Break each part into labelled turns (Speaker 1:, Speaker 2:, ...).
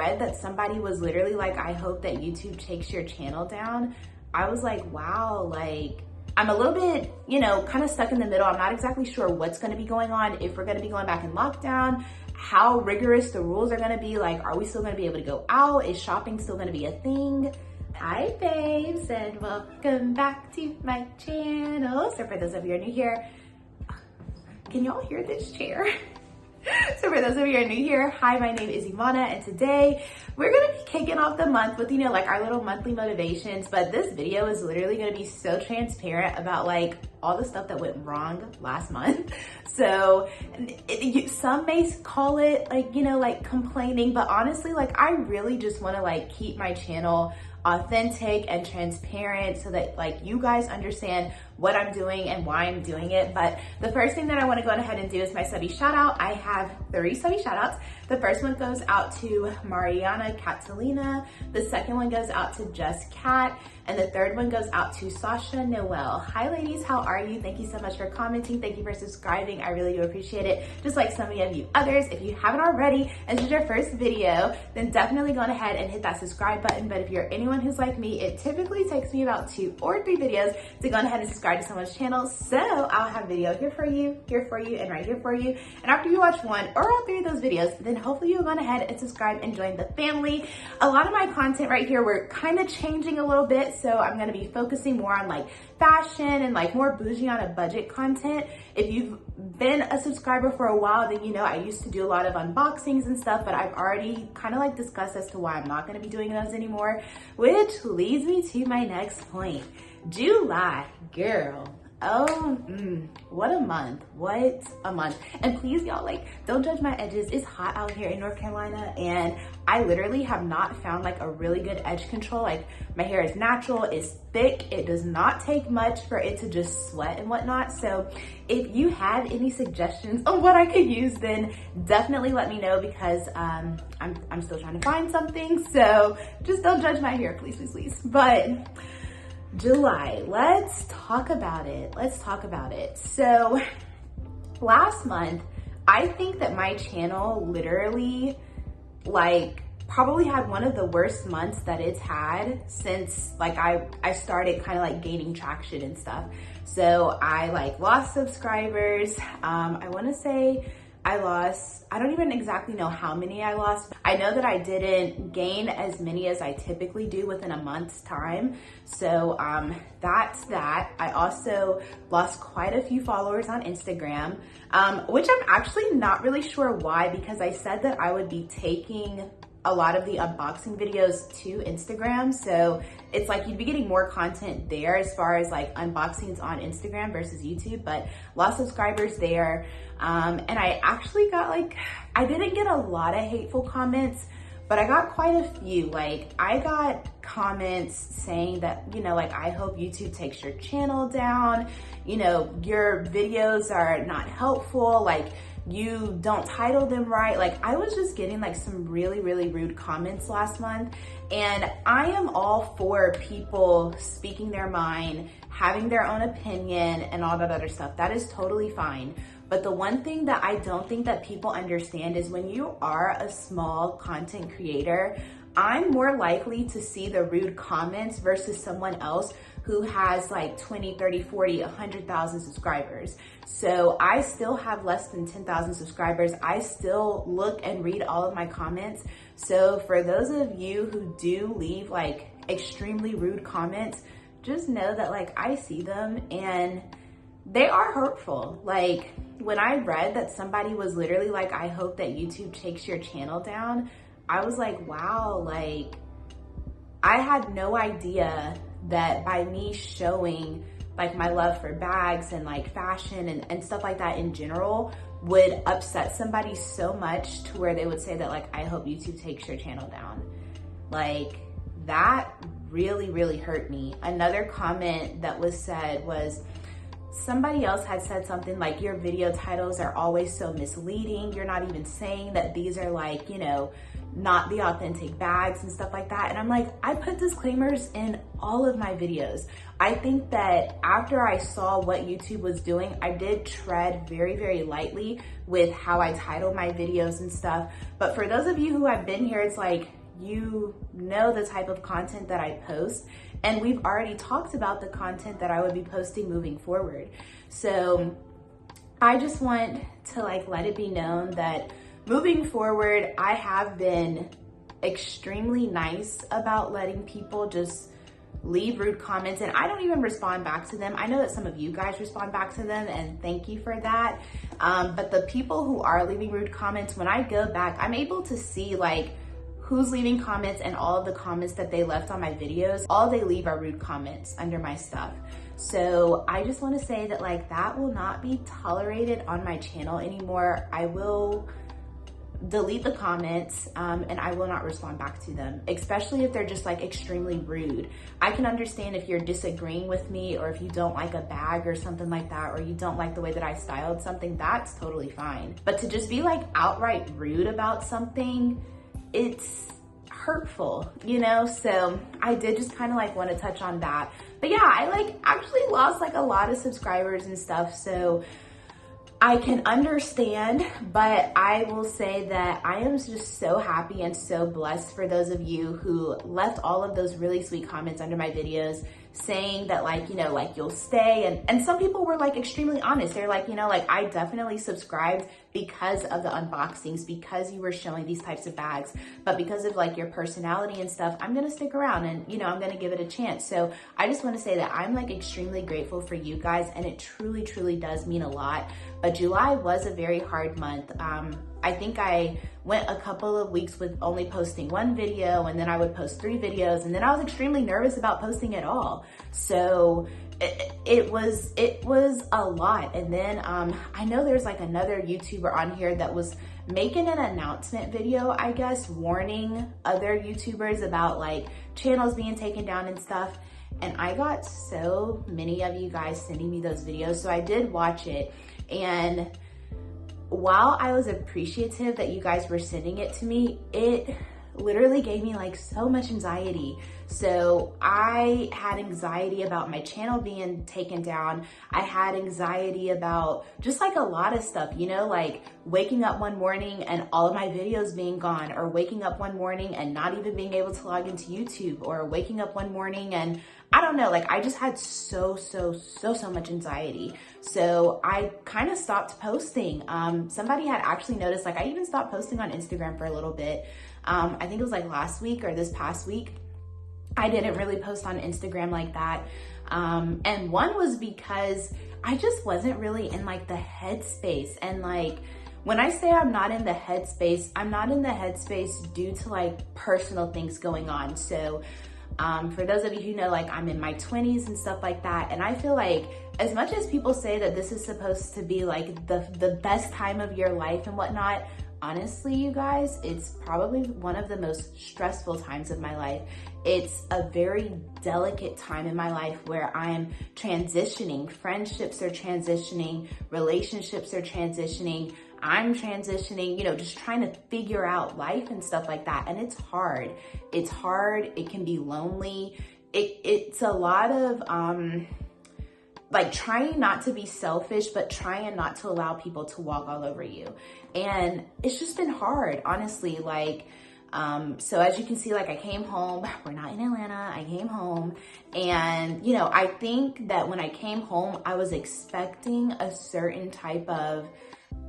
Speaker 1: read that somebody was literally like, I hope that YouTube takes your channel down, I was like, wow, like, I'm a little bit, you know, kind of stuck in the middle. I'm not exactly sure what's gonna be going on, if we're gonna be going back in lockdown, how rigorous the rules are gonna be. Like, are we still gonna be able to go out? Is shopping still gonna be a thing? Hi babes, and welcome back to my channel. So for those of you who are new here, can y'all hear this chair? So for those of you who are new here, hi, my name is Ivana, and today we're gonna be kicking off the month with, you know, like our little monthly motivations, but this video is literally gonna be so transparent about like all the stuff that went wrong last month. So some may call it like, you know, like complaining, but honestly, like I really just wanna like keep my channel authentic and transparent so that like you guys understand what I'm doing and why I'm doing it. But the first thing that I want to go ahead and do is my subby shout out. I have 3 subby shout outs. The first one goes out to Mariana Catalina. The second one goes out to Just Cat. And the third one goes out to Sasha Noel. Hi ladies, how are you? Thank you so much for commenting. Thank you for subscribing. I really do appreciate it. Just like some of you others, if you haven't already, and this is your first video, then definitely go ahead and hit that subscribe button. But if you're anyone who's like me, it typically takes me about 2 or 3 videos to go ahead and subscribe to someone's channel. So I'll have a video here for you, and right here for you. And after you watch 1 or all 3 of those videos, then hopefully you'll go ahead and subscribe and join the family. A lot of my content right here, we're kind of changing a little bit. So I'm gonna be focusing more on like fashion and like more bougie on a budget content. If you've been a subscriber for a while, then you know I used to do a lot of unboxings and stuff, but I've already kind of like discussed as to why I'm not gonna be doing those anymore, which leads me to my next point. July, girl. Oh, what a month, what a month. And please y'all, like, don't judge my edges. It's hot out here in North Carolina, and I literally have not found like a really good edge control. Like my hair is natural, it's thick, it does not take much for it to just sweat and whatnot. So if you had any suggestions on what I could use, then definitely let me know, because I'm still trying to find something. So just don't judge my hair, please, please, please. But July, let's talk about it. Let's talk about it. So last month, I think that my channel literally like probably had one of the worst months that it's had since like I started kind of like gaining traction and stuff. So I like lost subscribers. I want to say I don't even exactly know how many I lost. I know that I didn't gain as many as I typically do within a month's time. So that's that. I also lost quite a few followers on Instagram, which I'm actually not really sure why, because I said that I would be taking a lot of the unboxing videos to Instagram. So it's like you'd be getting more content there as far as like unboxings on Instagram versus YouTube, but lost subscribers there. And I actually got like, I didn't get a lot of hateful comments, but I got quite a few. Like I got comments saying that, you know, like, I hope YouTube takes your channel down. You know, your videos are not helpful. Like, you don't title them right. Like I was just getting like some really, really rude comments last month. And I am all for people speaking their mind, having their own opinion and all that other stuff. That is totally fine. But the one thing that I don't think that people understand is when you are a small content creator, I'm more likely to see the rude comments versus someone else who has like 20, 30, 40, 100,000 subscribers. So I still have less than 10,000 subscribers. I still look and read all of my comments. So for those of you who do leave like extremely rude comments, just know that like I see them and they are hurtful. Like when I read that somebody was literally like, I hope that YouTube takes your channel down, I was like, wow, like I had no idea that by me showing like my love for bags and like fashion and stuff like that in general would upset somebody so much to where they would say that like, I hope YouTube takes your channel down. Like that really, really hurt me. Another comment that was said was, somebody else had said something like, your video titles are always so misleading. You're not even saying that these are like, you know, not the authentic bags and stuff like that. And I'm like, I put disclaimers in all of my videos. I think that after I saw what YouTube was doing, I did tread very, very lightly with how I title my videos and stuff. But for those of you who have been here, it's like, you know the type of content that I post, and we've already talked about the content that I would be posting moving forward. So I just want to like let it be known that moving forward, I have been extremely nice about letting people just leave rude comments, and I don't even respond back to them. I know that some of you guys respond back to them, and thank you for that. But the people who are leaving rude comments, when I go back, I'm able to see like who's leaving comments, and all of the comments that they left on my videos, all they leave are rude comments under my stuff. So I just want to say that like that will not be tolerated on my channel anymore. I will delete the comments and I will not respond back to them, especially if they're just like extremely rude. I can understand if you're disagreeing with me, or if you don't like a bag or something like that, or you don't like the way that I styled something, that's totally fine. But to just be like outright rude about something, it's hurtful, you know? So I did just kind of like want to touch on that. But yeah, I like actually lost like a lot of subscribers and stuff, so I can understand, but I will say that I am just so happy and so blessed for those of you who left all of those really sweet comments under my videos saying that like, you know, like you'll stay. And some people were like extremely honest. They're like, you know, like I definitely subscribed because of the unboxings, because you were showing these types of bags, but because of like your personality and stuff, I'm gonna stick around and, you know, I'm gonna give it a chance. So I just wanna say that I'm like extremely grateful for you guys, and it truly, truly does mean a lot. But July was a very hard month. I think I went a couple of weeks with only posting one video, and then I would post 3 videos, and then I was extremely nervous about posting at all. So it was a lot. And then I know there's like another YouTuber on here that was making an announcement video, I guess, warning other YouTubers about like channels being taken down and stuff. And I got so many of you guys sending me those videos, so I did watch it. And while I was appreciative that you guys were sending it to me, it literally gave me like so much anxiety. So I had anxiety about my channel being taken down. I had anxiety about just like a lot of stuff, you know, like waking up one morning and all of my videos being gone, or waking up one morning and not even being able to log into YouTube, or waking up one morning and I don't know, like I just had so much anxiety. So I kind of stopped posting. Somebody had actually noticed, like I even stopped posting on Instagram for a little bit. I think it was like last week or this past week. I didn't really post on Instagram like that. And one was because I just wasn't really in like the headspace. And like, when I say I'm not in the headspace, I'm not in the headspace due to like personal things going on. So for those of you who know, like I'm in my 20s and stuff like that. And I feel like as much as people say that this is supposed to be like the best time of your life and whatnot, honestly, you guys, it's probably one of the most stressful times of my life. It's a very delicate time in my life where I'm transitioning. Friendships are transitioning, relationships are transitioning, I'm transitioning, you know, just trying to figure out life and stuff like that. And it's hard. It's hard. It can be lonely. It's a lot of, like trying not to be selfish, but trying not to allow people to walk all over you. And it's just been hard, honestly. Like, so as you can see, like I came home, we're not in Atlanta, I came home. And, you know, I think that when I came home, I was expecting a certain type of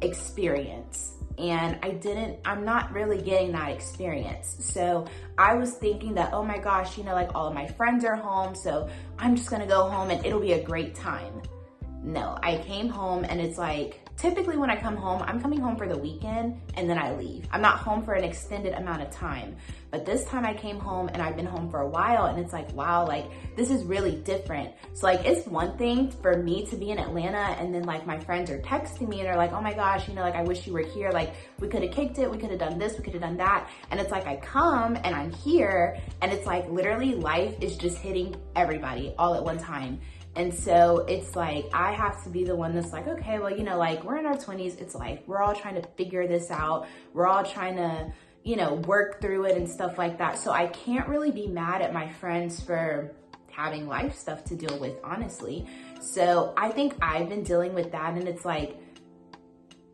Speaker 1: experience. And I'm not really getting that experience. So I was thinking that, oh my gosh, you know, like all of my friends are home, so I'm just gonna go home and it'll be a great time. No, I came home and it's like, typically when I come home, I'm coming home for the weekend and then I leave. I'm not home for an extended amount of time. But this time I came home and I've been home for a while, and it's like, wow, like this is really different. So like, it's one thing for me to be in Atlanta and then like my friends are texting me and they're like, oh my gosh, you know, like I wish you were here. Like we could have kicked it. We could have done this. We could have done that. And it's like, I come and I'm here and it's like literally life is just hitting everybody all at one time. And so it's like, I have to be the one that's like, okay, well, you know, like we're in our 20s, it's life. We're all trying to figure this out. We're all trying to, you know, work through it and stuff like that. So I can't really be mad at my friends for having life stuff to deal with, honestly. So I think I've been dealing with that, and it's like,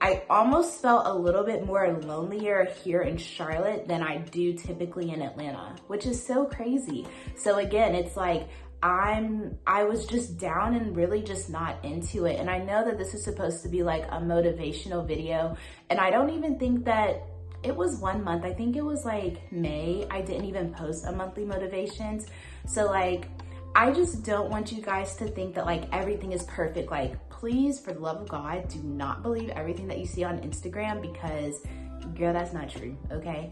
Speaker 1: I almost felt a little bit more lonelier here in Charlotte than I do typically in Atlanta, which is so crazy. So again, it's like, I was just down and really just not into it. And I know that this is supposed to be like a motivational video, and I don't even think that it was 1 month. I think it was like May. I didn't even post a monthly motivations. So like, I just don't want you guys to think that like everything is perfect. Like, please, for the love of God, do not believe everything that you see on Instagram, because girl, that's not true, okay?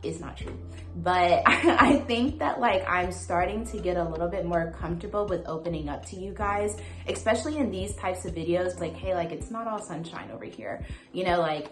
Speaker 1: It's not true. But I think that like I'm starting to get a little bit more comfortable with opening up to you guys, especially in these types of videos. Like, hey, like it's not all sunshine over here. You know, like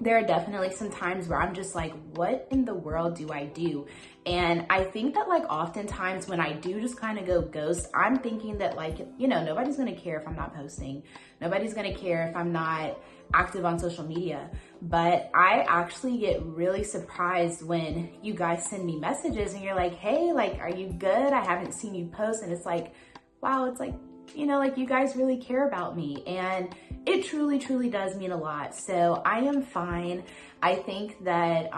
Speaker 1: there are definitely some times where I'm just like, what in the world do I do? And I think that like oftentimes when I do just kind of go ghost, I'm thinking that like, you know, nobody's gonna care if I'm not posting. Nobody's gonna care if I'm not active on social media. But I actually get really surprised when you guys send me messages and you're like, hey, like, are you good? I haven't seen you post. And it's like, wow, it's like, you know, like you guys really care about me. And it truly, truly does mean a lot. So I am fine. I think that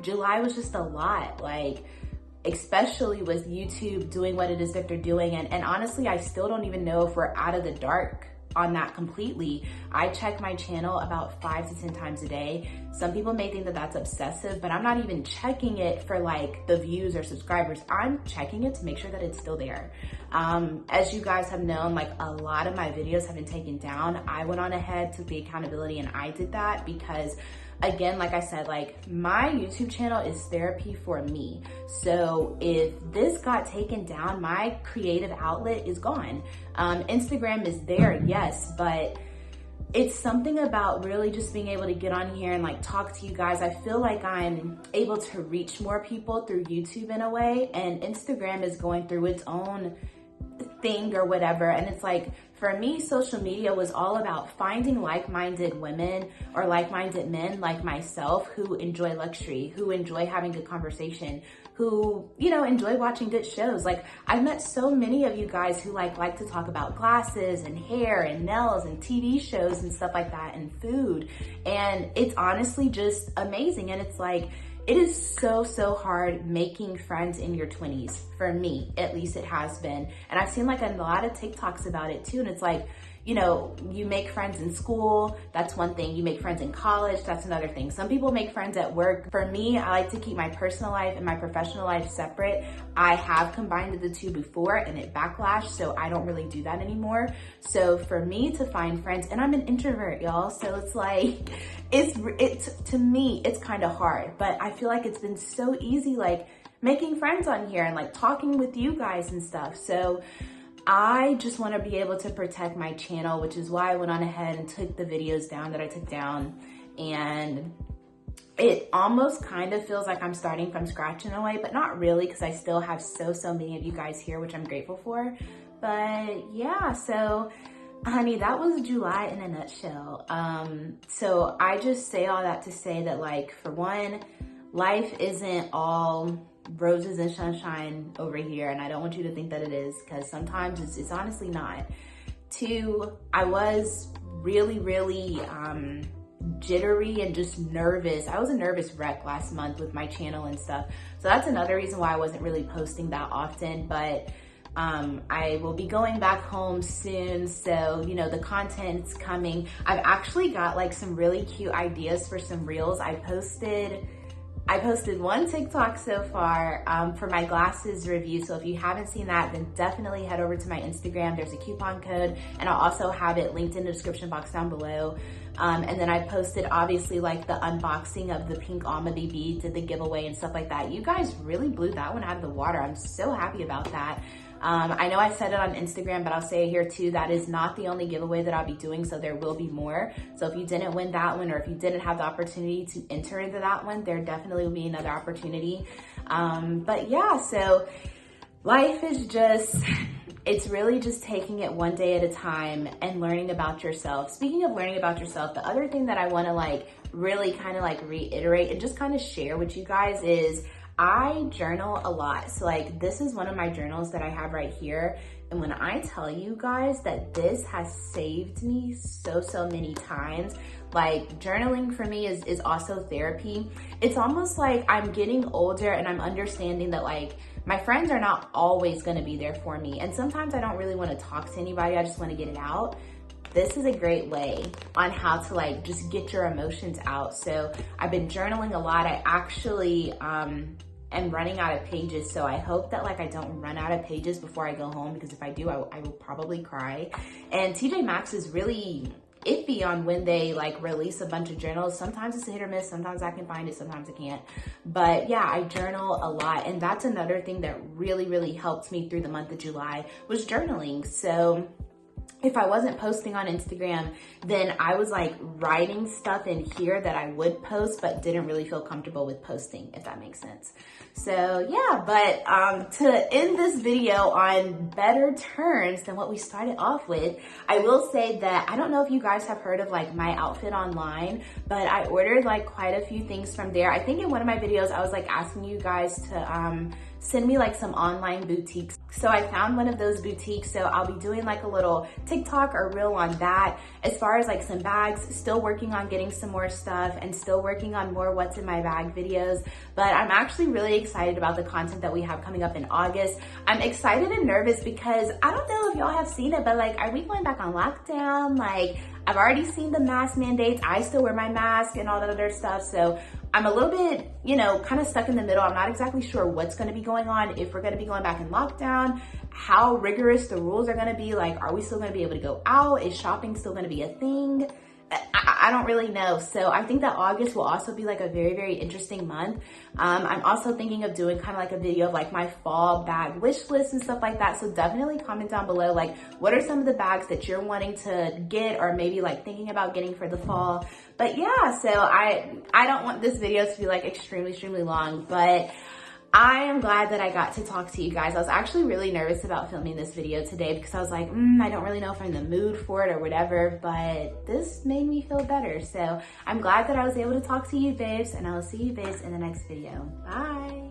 Speaker 1: July was just a lot, like, especially with YouTube doing what it is that they're doing. And honestly, I still don't even know if we're out of the dark on that completely. I check my channel about 5 to 10 times a day. Some people may think that that's obsessive, but I'm not even checking it for like the views or subscribers. I'm checking it to make sure that it's still there. As you guys have known, like a lot of my videos have been taken down. I went on ahead, took the accountability, and I did that because, again, like I said, like my YouTube channel is therapy for me. So if this got taken down, my creative outlet is gone. Instagram is there, yes, but it's something about really just being able to get on here and like talk to you guys. I feel like I'm able to reach more people through YouTube in a way, and Instagram is going through its own thing or whatever. And it's like, for me, social media was all about finding like-minded women or like-minded men like myself who enjoy luxury, who enjoy having good conversation, who, you know, enjoy watching good shows. Like, I've met so many of you guys who like to talk about glasses and hair and nails and TV shows and stuff like that, and food. And it's honestly just amazing. And it's like, it is so hard making friends in your 20s. For me, at least it has been. And I've seen like a lot of TikToks about it too. And it's like, you know, you make friends in school, that's one thing. You make friends in college, that's another thing. Some people make friends at work. For me, I like to keep my personal life and my professional life separate. I have combined the two before and it backlashed, so I don't really do that anymore. So for me to find friends, and I'm an introvert, y'all, so it's like, to me, it's kind of hard, but I feel like it's been so easy, like making friends on here and like talking with you guys and stuff. So I just want to be able to protect my channel, which is why I went on ahead and took the videos down that I took down. And it almost kind of feels like I'm starting from scratch in a way, but not really, because I still have so many of you guys here, which I'm grateful for. But yeah, so honey, that was July in a nutshell. So I just say all that to say that, like, for one, life isn't all roses and sunshine over here, and I don't want you to think that it is, because sometimes it's honestly not. Two, I was really jittery and just nervous. I was a nervous wreck last month with my channel and stuff, so that's another reason why I wasn't really posting that often. But I will be going back home soon, so you know, the content's coming. I've actually got like some really cute ideas for some reels. I posted one TikTok so far for my glasses review. So if you haven't seen that, then definitely head over to my Instagram. There's a coupon code, and I'll also have it linked in the description box down below. And then I posted obviously like the unboxing of the pink almond bead, did the giveaway and stuff like that. You guys really blew that one out of the water. I'm so happy about that. I know I said it on Instagram, but I'll say it here too. That is not the only giveaway that I'll be doing, so there will be more. So if you didn't win that one, or if you didn't have the opportunity to enter into that one, there definitely will be another opportunity. But yeah, so life is just it's really just taking it one day at a time and learning about yourself. Speaking of learning about yourself, the other thing that I want to like really kind of like reiterate and just kind of share with you guys is I journal a lot. So like this is one of my journals that I have right here. And when I tell you guys that this has saved me so many times, like journaling for me is also therapy. It's almost like I'm getting older and I'm understanding that like my friends are not always gonna be there for me. And sometimes I don't really wanna talk to anybody, I just wanna get it out. This is a great way on how to like just get your emotions out. So I've been journaling a lot. I actually am running out of pages. So I hope that like I don't run out of pages before I go home, because if I do, I will probably cry. And TJ Maxx is really iffy on when they like release a bunch of journals. Sometimes it's a hit or miss, sometimes I can find it, sometimes I can't. But yeah, I journal a lot. And that's another thing that really helped me through the month of July was journaling. So if I wasn't posting on Instagram, then I was like writing stuff in here that I would post, but didn't really feel comfortable with posting, if that makes sense. So yeah, but to end this video on better terms than what we started off with, I will say that I don't know if you guys have heard of like My Outfit Online, but I ordered like quite a few things from there. I think in one of my videos, I was like asking you guys to send me like some online boutiques. So I found one of those boutiques. So I'll be doing like a little TikTok or reel on that. As far as like some bags, still working on getting some more stuff and still working on more what's in my bag videos. But I'm actually really excited about the content that we have coming up in August. I'm excited and nervous because I don't know if y'all have seen it, but like, are we going back on lockdown? Like, I've already seen the mask mandates. I still wear my mask and all that other stuff. So I'm a little bit, you know, kind of stuck in the middle. I'm not exactly sure what's going to be going on, if we're going to be going back in lockdown, how rigorous the rules are going to be. Like, are we still going to be able to go out? Is shopping still going to be a thing? I don't really know. So I think that August will also be like a very interesting month. I'm also thinking of doing kind of like a video of like my fall bag wish list and stuff like that. So definitely comment down below, like what are some of the bags that you're wanting to get or maybe like thinking about getting for the fall. But yeah, so I don't want this video to be like extremely long, but I am glad that I got to talk to you guys. I was actually really nervous about filming this video today because I was like, I don't really know if I'm in the mood for it or whatever, but this made me feel better. So I'm glad that I was able to talk to you babes, and I will see you babes in the next video. Bye.